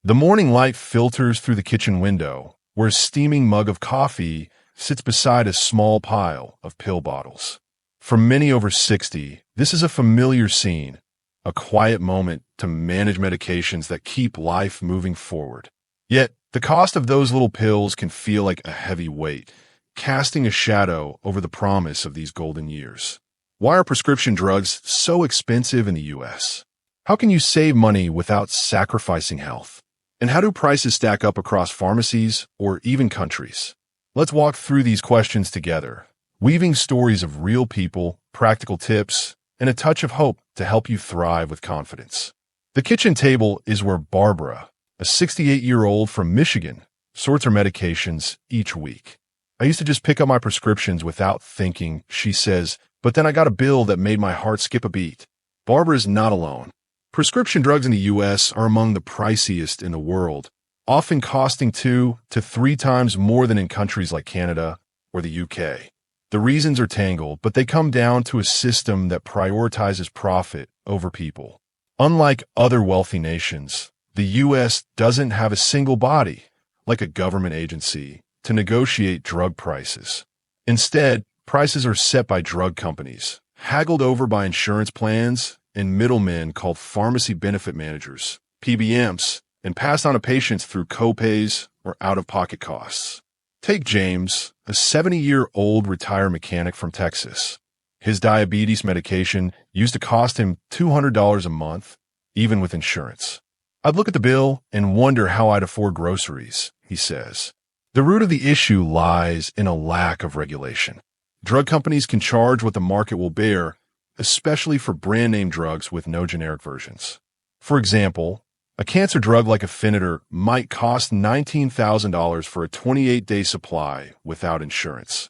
The morning light filters through the kitchen window, where a steaming mug of coffee sits beside a small pile of pill bottles. For many over 60, this is a familiar scene, a quiet moment to manage medications that keep life moving forward. Yet, the cost of those little pills can feel like a heavy weight, casting a shadow over the promise of these golden years. Why are prescription drugs so expensive in the U.S.? How can you save money without sacrificing health? And how do prices stack up across pharmacies or even countries? Let's walk through these questions together, weaving stories of real people, practical tips, and a touch of hope to help you thrive with confidence. The kitchen table is where Barbara, a 68-year-old from Michigan, sorts her medications each week. I used to just pick up my prescriptions without thinking, she says, but then I got a bill that made my heart skip a beat. Barbara is not alone. Prescription drugs in the U.S. are among the priciest in the world, often costing 2 to 3 times more than in countries like Canada or the UK. The reasons are tangled, but they come down to a system that prioritizes profit over people. Unlike other wealthy nations, the U.S. doesn't have a single body, like a government agency, to negotiate drug prices. Instead, prices are set by drug companies, haggled over by insurance plans and middlemen called pharmacy benefit managers, PBMs, and passed on to patients through copays or out-of-pocket costs. Take James, a 70-year-old retired mechanic from Texas. His diabetes medication used to cost him $200 a month, even with insurance. I'd look at the bill and wonder how I'd afford groceries, he says. The root of the issue lies in a lack of regulation. Drug companies can charge what the market will bear, especially for brand-name drugs with no generic versions. For example, a cancer drug like Afinitor might cost $19,000 for a 28-day supply without insurance,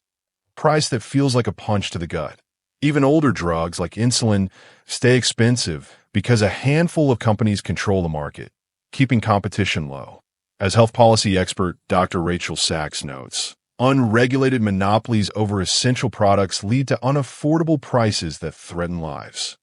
a price that feels like a punch to the gut. Even older drugs like insulin stay expensive because a handful of companies control the market, keeping competition low. As health policy expert Dr. Rachel Sachs notes, unregulated monopolies over essential products lead to unaffordable prices that threaten lives.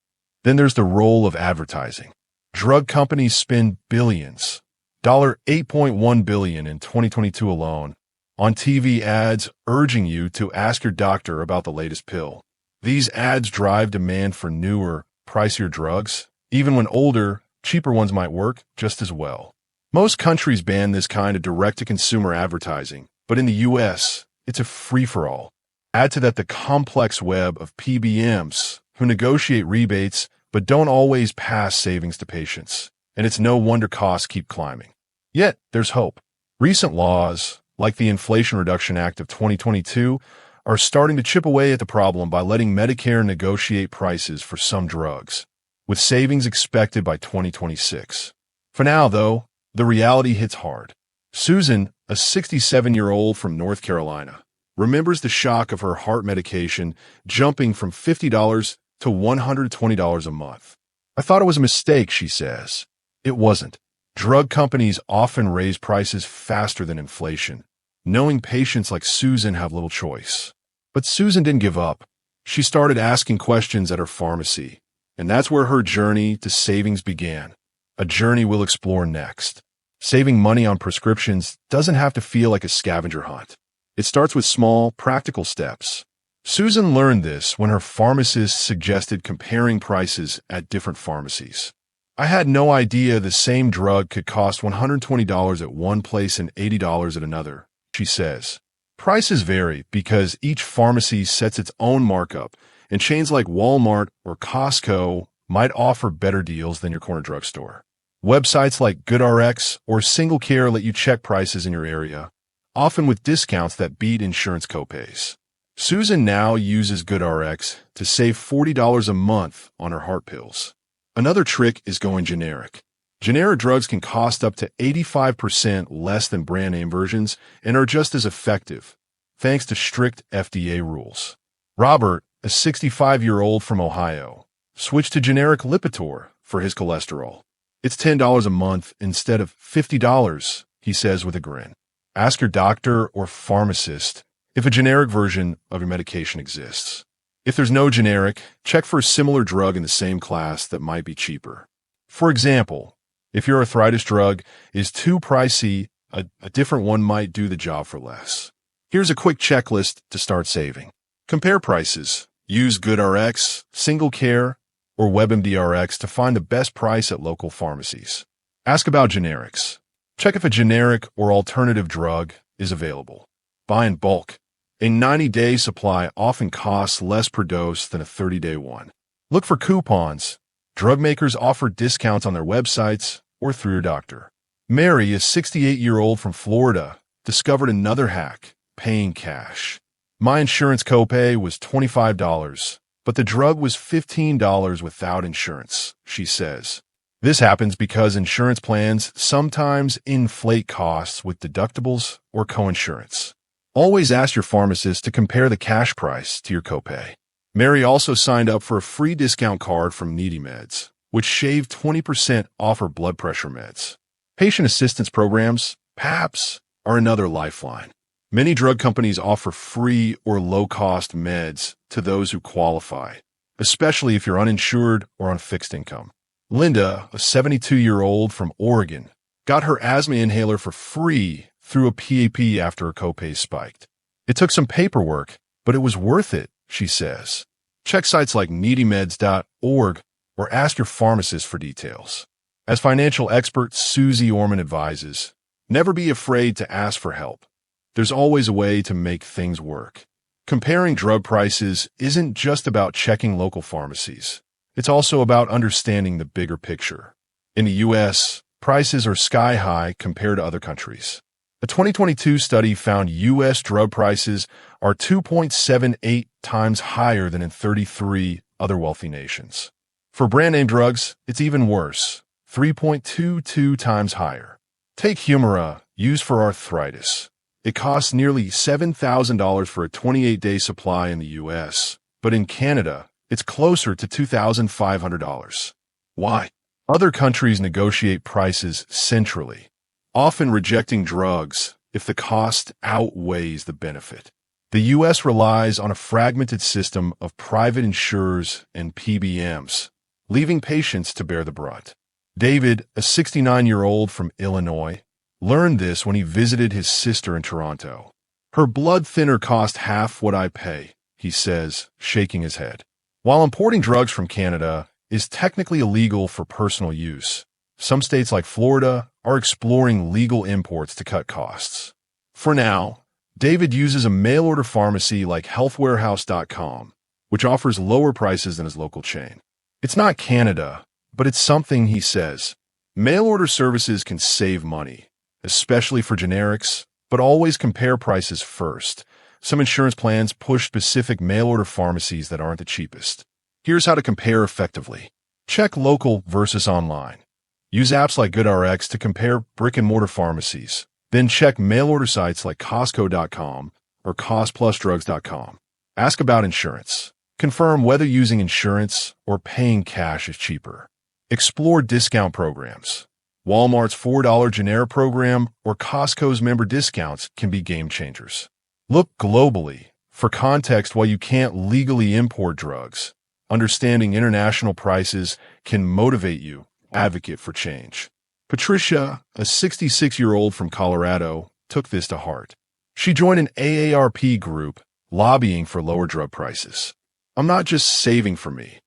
Then there's the role of advertising. Drug companies spend billions, $8.1 billion in 2022 alone, on TV ads urging you to ask your doctor about the latest pill. These ads drive demand for newer, pricier drugs, even when older, cheaper ones might work just as well. Most countries ban this kind of direct-to-consumer advertising, but in the U.S., it's a free-for-all. Add to that the complex web of PBMs who negotiate rebates but don't always pass savings to patients, and it's no wonder costs keep climbing. Yet, there's hope. Recent laws, like the Inflation Reduction Act of 2022, are starting to chip away at the problem by letting Medicare negotiate prices for some drugs, with savings expected by 2026. For now, though, the reality hits hard. Susan, a 67-year-old from North Carolina, remembers the shock of her heart medication jumping from $50 to $120 a month. I thought it was a mistake, she says. It wasn't. Drug companies often raise prices faster than inflation, knowing patients like Susan have little choice. But Susan didn't give up. She started asking questions at her pharmacy, and that's where her journey to savings began, a journey we'll explore next. Saving money on prescriptions doesn't have to feel like a scavenger hunt. It starts with small, practical steps. Susan learned this when her pharmacist suggested comparing prices at different pharmacies. I had no idea the same drug could cost $120 at one place and $80 at another, she says. Prices vary because each pharmacy sets its own markup, and chains like Walmart or Costco might offer better deals than your corner drugstore. Websites like GoodRx or Single Care let you check prices in your area, often with discounts that beat insurance copays. Susan now uses GoodRx to save $40 a month on her heart pills. Another trick is going generic. Generic drugs can cost up to 85% less than brand name versions and are just as effective, thanks to strict FDA rules. Robert, a 65-year-old from Ohio, switched to generic Lipitor for his cholesterol. It's $10 a month instead of $50, he says with a grin. Ask your doctor or pharmacist if a generic version of your medication exists. If there's no generic, check for a similar drug in the same class that might be cheaper. For example, If your arthritis drug is too pricey, a different one might do the job for less. Here's a quick checklist to start saving. Compare prices. Use GoodRx, Single Care, or WebMDRx to find the best price at local pharmacies. Ask about generics. Check if a generic or alternative drug is available. Buy in bulk. A 90-day supply often costs less per dose than a 30-day one. Look for coupons. Drug makers offer discounts on their websites or through your doctor. Mary, a 68-year-old from Florida, discovered another hack, paying cash. My insurance copay was $25, but the drug was $15 without insurance, she says. This happens because insurance plans sometimes inflate costs with deductibles or coinsurance. Always ask your pharmacist to compare the cash price to your copay. Mary also signed up for a free discount card from Needy Meds, which shaved 20% off her blood pressure meds. Patient assistance programs, PAPs, are another lifeline. Many drug companies offer free or low-cost meds to those who qualify, especially if you're uninsured or on fixed income. Linda, a 72-year-old from Oregon, got her asthma inhaler for free through a PAP after her copay spiked. It took some paperwork, but it was worth it, she says. Check sites like needymeds.org or ask your pharmacist for details. As financial expert Susie Orman advises, never be afraid to ask for help. There's always a way to make things work. Comparing drug prices isn't just about checking local pharmacies. It's also about understanding the bigger picture. In the U.S., prices are sky high compared to other countries. A 2022 study found U.S. drug prices are 2.78 times higher than in 33 other wealthy nations. For brand-name drugs, it's even worse, 3.22 times higher. Take Humira, used for arthritis. It costs nearly $7,000 for a 28-day supply in the U.S., but in Canada, it's closer to $2,500. Why? Other countries negotiate prices centrally, often rejecting drugs if the cost outweighs the benefit. The U.S. relies on a fragmented system of private insurers and PBMs, leaving patients to bear the brunt. David, a 69-year-old from Illinois, learned this when he visited his sister in Toronto. Her blood thinner cost half what I pay, he says, shaking his head. While importing drugs from Canada is technically illegal for personal use, some states like Florida are exploring legal imports to cut costs. For now, David uses a mail-order pharmacy like healthwarehouse.com, which offers lower prices than his local chain. It's not Canada, but it's something, he says. Mail-order services can save money, especially for generics, but always compare prices first. Some insurance plans push specific mail-order pharmacies that aren't the cheapest. Here's how to compare effectively. Check local versus online. Use apps like GoodRx to compare brick-and-mortar pharmacies. Then check mail-order sites like Costco.com or costplusdrugs.com. Ask about insurance. Confirm whether using insurance or paying cash is cheaper. Explore discount programs. Walmart's $4 generic program or Costco's member discounts can be game changers. Look globally for context while you can't legally import drugs. Understanding international prices can motivate you. Advocate for change. Patricia, a 66-year-old from Colorado, took this to heart. She joined an AARP group lobbying for lower drug prices. I'm not just saving for me.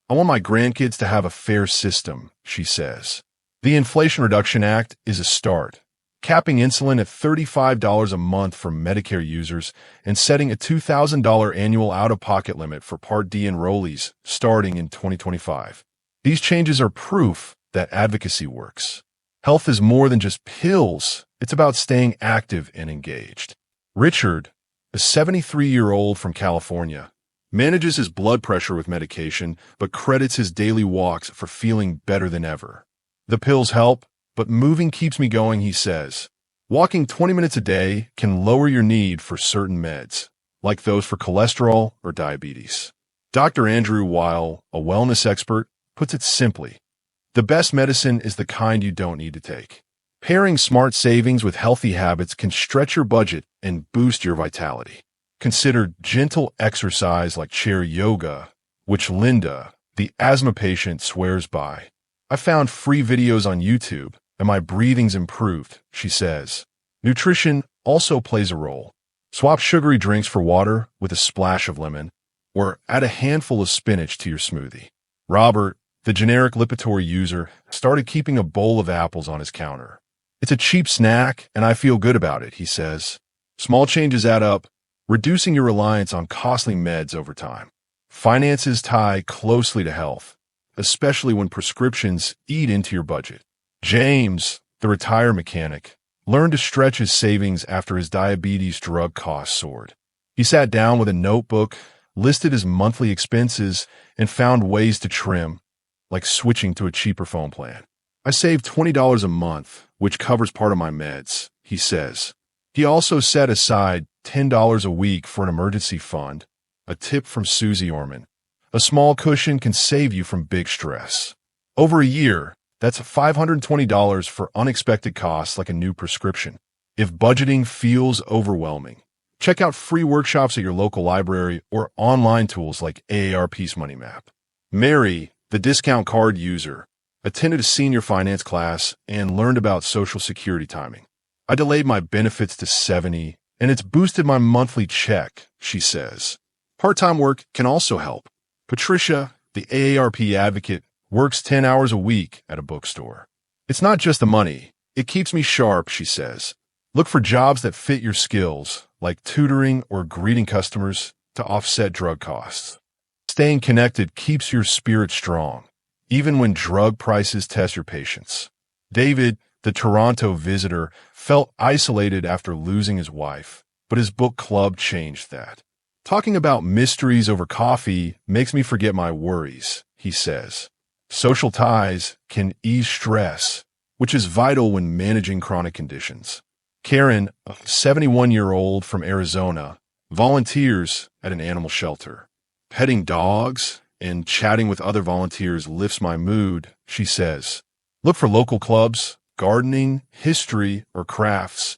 I want my grandkids to have a fair system, she says. The Inflation Reduction Act is a start, capping insulin at $35 a month for Medicare users and setting a $2,000 annual out-of-pocket limit for Part D enrollees starting in 2025. These changes are proof that advocacy works. Health is more than just pills. It's about staying active and engaged. Richard, a 73-year-old from California, manages his blood pressure with medication, but credits his daily walks for feeling better than ever. The pills help, but moving keeps me going, he says. Walking 20 minutes a day can lower your need for certain meds, like those for cholesterol or diabetes. Dr. Andrew Weil, a wellness expert, puts it simply. The best medicine is the kind you don't need to take. Pairing smart savings with healthy habits can stretch your budget and boost your vitality. Consider gentle exercise like chair yoga, which Linda, the asthma patient, swears by. I found free videos on YouTube, and my breathing's improved, she says. Nutrition also plays a role. Swap sugary drinks for water with a splash of lemon, or add a handful of spinach to your smoothie. Robert, the generic Lipitor user, started keeping a bowl of apples on his counter. It's a cheap snack, and I feel good about it, he says. Small changes add up, reducing your reliance on costly meds over time. Finances tie closely to health, especially when prescriptions eat into your budget. James, the retire mechanic, learned to stretch his savings after his diabetes drug costs soared. He sat down with a notebook, listed his monthly expenses, and found ways to trim, like switching to a cheaper phone plan. I save $20 a month, which covers part of my meds, he says. He also set aside $10 a week for an emergency fund, a tip from Susie Orman. A small cushion can save you from big stress. Over a year, that's $520 for unexpected costs like a new prescription. If budgeting feels overwhelming, check out free workshops at your local library or online tools like AARP's Money Map. Mary, the discount card user, attended a senior finance class and learned about Social Security timing. I delayed my benefits to 70, and it's boosted my monthly check, she says. Part-time work can also help. Patricia, the AARP advocate, works 10 hours a week at a bookstore. It's not just the money. It keeps me sharp, she says. Look for jobs that fit your skills, like tutoring or greeting customers, to offset drug costs. Staying connected keeps your spirit strong, even when drug prices test your patience. David, the Toronto visitor, felt isolated after losing his wife, but his book club changed that. Talking about mysteries over coffee makes me forget my worries, he says. Social ties can ease stress, which is vital when managing chronic conditions. Karen, a 71-year-old from Arizona, volunteers at an animal shelter. Petting dogs and chatting with other volunteers lifts my mood, she says. Look for local clubs, gardening, history, or crafts,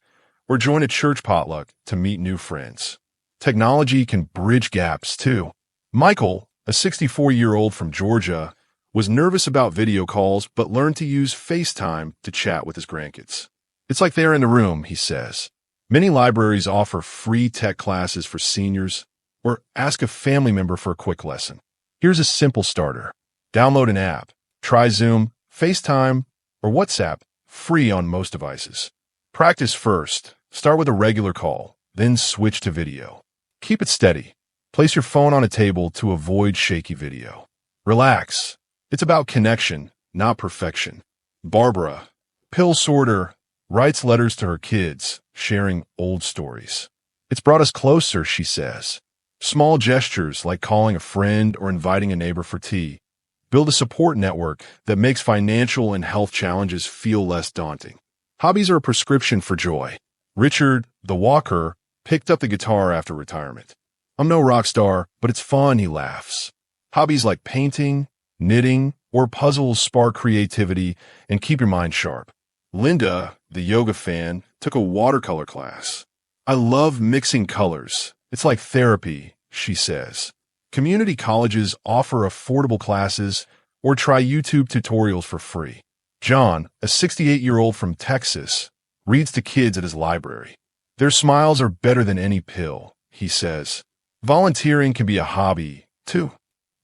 or join a church potluck to meet new friends. Technology can bridge gaps, too. Michael, a 64-year-old from Georgia, was nervous about video calls but learned to use FaceTime to chat with his grandkids. It's like they're in the room, he says. Many libraries offer free tech classes for seniors, or ask a family member for a quick lesson. Here's a simple starter. Download an app. Try Zoom, FaceTime, or WhatsApp, free on most devices. Practice first. Start with a regular call, then switch to video. Keep it steady. Place your phone on a table to avoid shaky video. Relax. It's about connection, not perfection. Barbara, pill sorter, writes letters to her kids, sharing old stories. It's brought us closer, she says. Small gestures like calling a friend or inviting a neighbor for tea build a support network that makes financial and health challenges feel less daunting. Hobbies are a prescription for joy. Richard, the walker, picked up the guitar after retirement. I'm no rock star, but it's fun, he laughs. Hobbies like painting, knitting, or puzzles spark creativity and keep your mind sharp. Linda, the yoga fan, took a watercolor class. I love mixing colors. It's like therapy, she says. Community colleges offer affordable classes or try YouTube tutorials for free. John, a 68-year-old from Texas, reads to kids at his library. Their smiles are better than any pill, he says. Volunteering can be a hobby, too.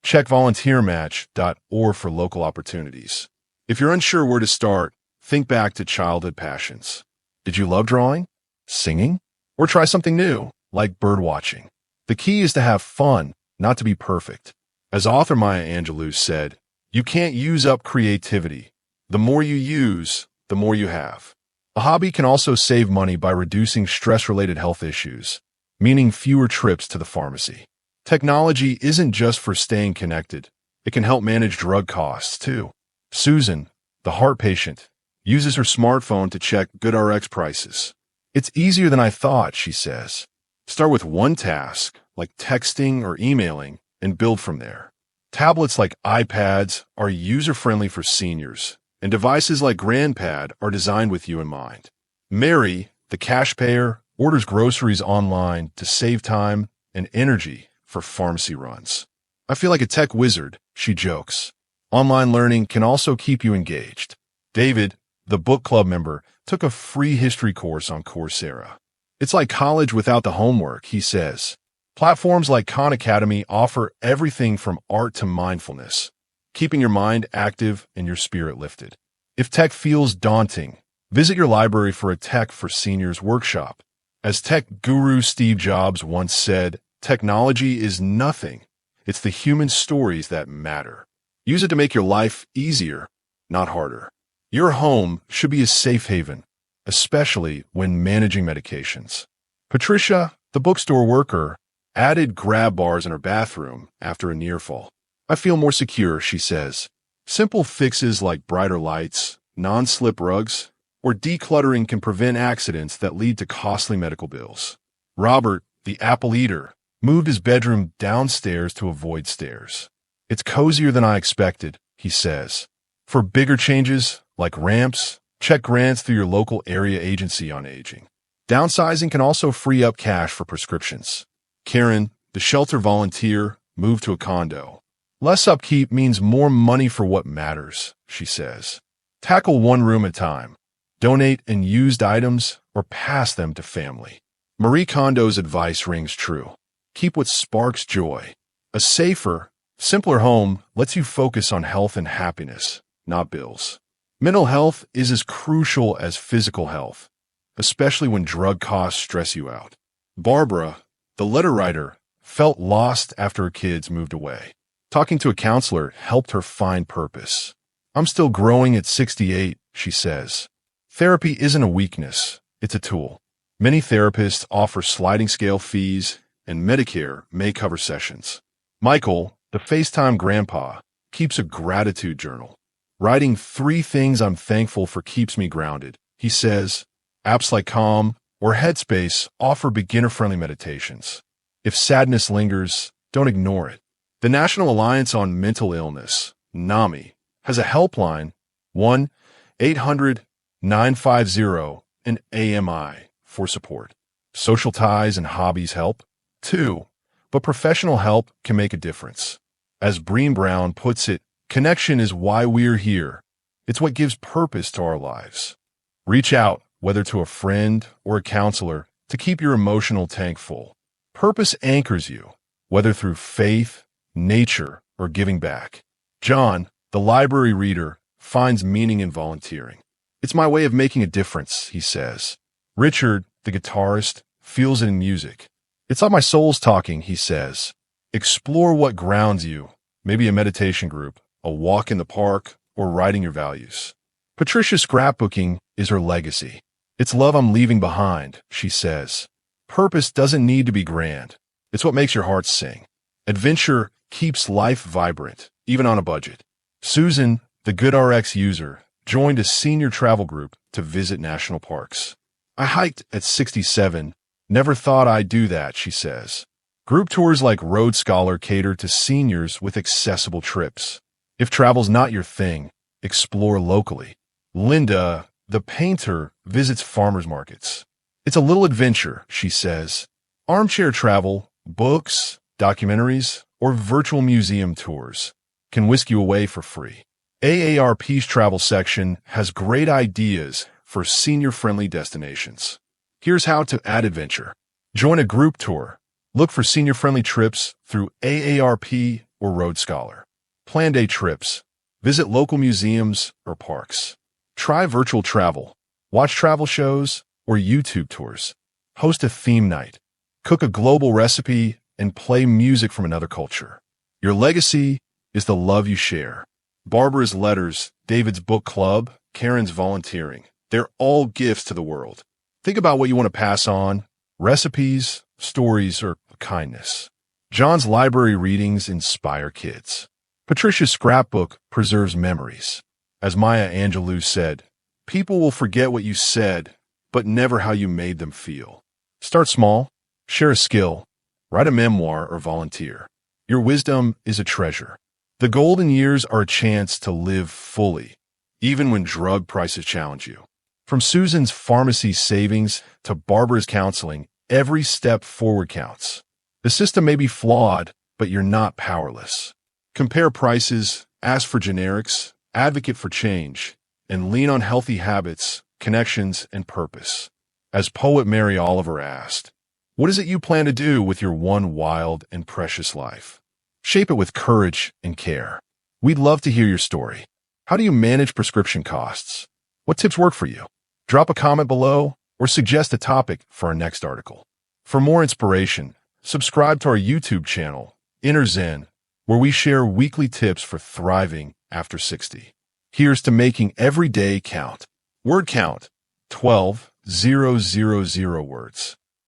Check volunteermatch.org for local opportunities. If you're unsure where to start, think back to childhood passions. Did you love drawing, singing, or try something new, like birdwatching? The key is to have fun, not to be perfect. As author Maya Angelou said, you can't use up creativity. The more you use, the more you have. A hobby can also save money by reducing stress-related health issues, meaning fewer trips to the pharmacy. Technology isn't just for staying connected. It can help manage drug costs, too. Susan, the heart patient, uses her smartphone to check GoodRx prices. It's easier than I thought, she says. Start with one task, like texting or emailing, and build from there. Tablets like iPads are user-friendly for seniors, and devices like GrandPad are designed with you in mind. Mary, the cash payer, orders groceries online to save time and energy for pharmacy runs. I feel like a tech wizard, she jokes. Online learning can also keep you engaged. David, the book club member, took a free history course on Coursera. It's like college without the homework, he says. Platforms like Khan Academy offer everything from art to mindfulness, keeping your mind active and your spirit lifted. If tech feels daunting, visit your library for a Tech for Seniors workshop. As tech guru Steve Jobs once said, technology is nothing. It's the human stories that matter. Use it to make your life easier, not harder. Your home should be a safe haven, especially when managing medications. Patricia, the bookstore worker, added grab bars in her bathroom after a near fall. I feel more secure, she says. Simple fixes like brighter lights, non-slip rugs, or decluttering can prevent accidents that lead to costly medical bills. Robert, the apple eater, moved his bedroom downstairs to avoid stairs. It's cozier than I expected, he says. For bigger changes, like ramps, check grants through your local area agency on aging. Downsizing can also free up cash for prescriptions. Karen, the shelter volunteer, moved to a condo. Less upkeep means more money for what matters, she says. Tackle one room at a time. Donate and used items or pass them to family. Marie Kondo's advice rings true. Keep what sparks joy. A safer, simpler home lets you focus on health and happiness, not bills. Mental health is as crucial as physical health, especially when drug costs stress you out. Barbara, the letter writer, felt lost after her kids moved away. Talking to a counselor helped her find purpose. I'm still growing at 68, she says. Therapy isn't a weakness, it's a tool. Many therapists offer sliding scale fees, and Medicare may cover sessions. Michael, the FaceTime grandpa, keeps a gratitude journal. Writing 3 things I'm thankful for keeps me grounded. He says, apps like Calm or Headspace offer beginner-friendly meditations. If sadness lingers, don't ignore it. The National Alliance on Mental Illness, NAMI, has a helpline, 1-800-950-AMI, for support. Social ties and hobbies help, too, but professional help can make a difference. As Brené Brown puts it, connection is why we're here. It's what gives purpose to our lives. Reach out, whether to a friend or a counselor, to keep your emotional tank full. Purpose anchors you, whether through faith, nature, or giving back. John, the library reader, finds meaning in volunteering. It's my way of making a difference, he says. Richard, the guitarist, feels it in music. It's like my soul's talking, he says. Explore what grounds you, maybe a meditation group, a walk in the park, or writing your values. Patricia's scrapbooking is her legacy. It's love I'm leaving behind, she says. Purpose doesn't need to be grand. It's what makes your heart sing. Adventure keeps life vibrant, even on a budget. Susan, the GoodRx user, joined a senior travel group to visit national parks. I hiked at 67. Never thought I'd do that, she says. Group tours like Road Scholar cater to seniors with accessible trips. If travel's not your thing, explore locally. Linda, the painter, visits farmers markets. It's a little adventure, she says. Armchair travel, books, documentaries, or virtual museum tours can whisk you away for free. AARP's travel section has great ideas for senior-friendly destinations. Here's how to add adventure. Join a group tour. Look for senior-friendly trips through AARP or Road Scholar. Plan day trips. Visit local museums or parks. Try virtual travel. Watch travel shows or YouTube tours. Host a theme night. Cook a global recipe and play music from another culture. Your legacy is the love you share. Barbara's letters, David's book club, Karen's volunteering. They're all gifts to the world. Think about what you want to pass on: recipes, stories, or kindness. John's library readings inspire kids. Patricia's scrapbook preserves memories. As Maya Angelou said, people will forget what you said, but never how you made them feel. Start small, share a skill, write a memoir, or volunteer. Your wisdom is a treasure. The golden years are a chance to live fully, even when drug prices challenge you. From Susan's pharmacy savings to Barbara's counseling, every step forward counts. The system may be flawed, but you're not powerless. Compare prices, Ask for generics, advocate for change, and lean on healthy habits, connections, and purpose. As poet Mary Oliver asked, what is it you plan to do with your one wild and precious life? Shape it with courage and care. We'd love to hear your story. How do you manage prescription costs? What tips work for you? Drop a comment below or suggest a topic for our next article. For more inspiration, subscribe to our YouTube channel, Inner Zen, where we share weekly tips for thriving after 60. Here's to making every day count. Word count, 12,000 words.